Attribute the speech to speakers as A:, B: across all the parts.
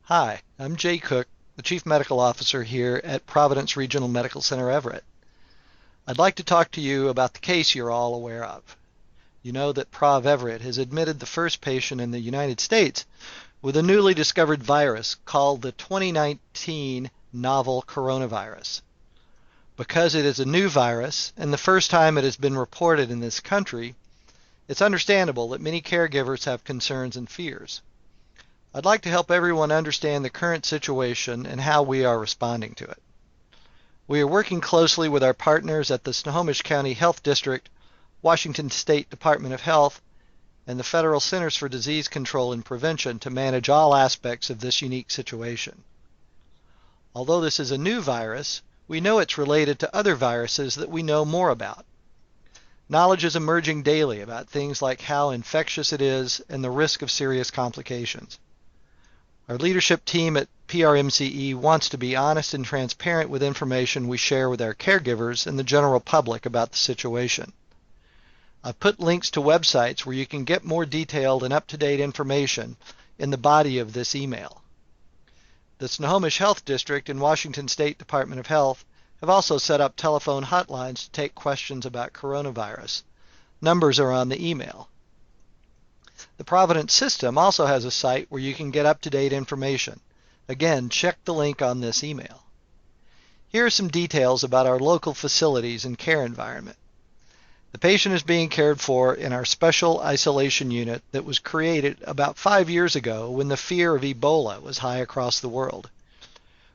A: Hi, I'm Jay Cook, the Chief Medical Officer here at Providence Regional Medical Center Everett. I'd like to talk to you about the case you're all aware of. You know that Prov Everett has admitted the first patient in the United States with a newly discovered virus called the 2019 novel coronavirus. Because it is a new virus and the first time it has been reported in this country, it's understandable that many caregivers have concerns and fears. I'd like to help everyone understand the current situation and how we are responding to it. We are working closely with our partners at the Snohomish County Health District, Washington State Department of Health, and the Federal Centers for Disease Control and Prevention to manage all aspects of this unique situation. Although this is a new virus, we know it's related to other viruses that we know more about. Knowledge is emerging daily about things like how infectious it is and the risk of serious complications. Our leadership team at PRMCE wants to be honest and transparent with information we share with our caregivers and the general public about the situation. I've put links to websites where you can get more detailed and up-to-date information in the body of this email. The Snohomish Health District and Washington State Department of Health have also set up telephone hotlines to take questions about coronavirus. Numbers are on the email. The Providence system also has a site where you can get up-to-date information. Again, check the link on this email. Here are some details about our local facilities and care environment. The patient is being cared for in our special isolation unit that was created about 5 years ago when the fear of Ebola was high across the world.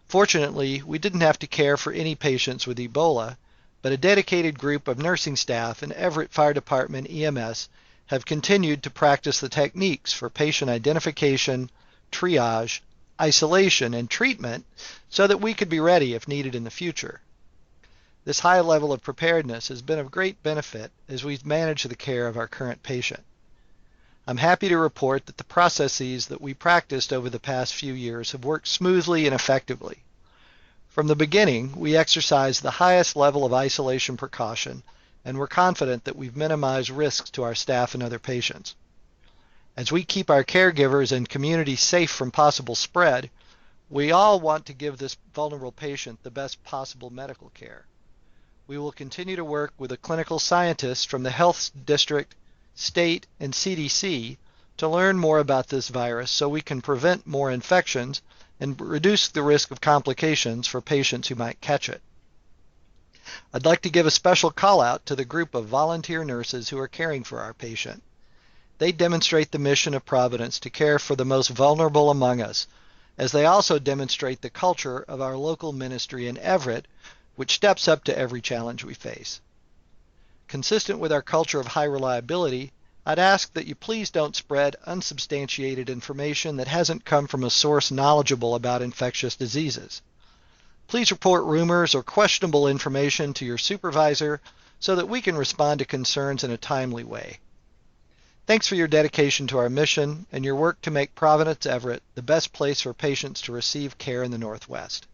A: Fortunately, we didn't have to care for any patients with Ebola, but a dedicated group of nursing staff and Everett Fire Department EMS have continued to practice the techniques for patient identification, triage, isolation, and treatment so that we could be ready if needed in the future. This high level of preparedness has been of great benefit as we manage the care of our current patient. I'm happy to report that the processes that we practiced over the past few years have worked smoothly and effectively. From the beginning, we exercised the highest level of isolation precaution, and we're confident that we've minimized risks to our staff and other patients. As we keep our caregivers and community safe from possible spread, we all want to give this vulnerable patient the best possible medical care. We will continue to work with the clinical scientists from the health district, state, and CDC to learn more about this virus so we can prevent more infections and reduce the risk of complications for patients who might catch it. I'd like to give a special call out to the group of volunteer nurses who are caring for our patient. They demonstrate the mission of Providence to care for the most vulnerable among us, as they also demonstrate the culture of our local ministry in Everett, which steps up to every challenge we face. Consistent with our culture of high reliability, I'd ask that you please don't spread unsubstantiated information that hasn't come from a source knowledgeable about infectious diseases. Please report rumors or questionable information to your supervisor so that we can respond to concerns in a timely way. Thanks for your dedication to our mission and your work to make Providence Everett the best place for patients to receive care in the Northwest.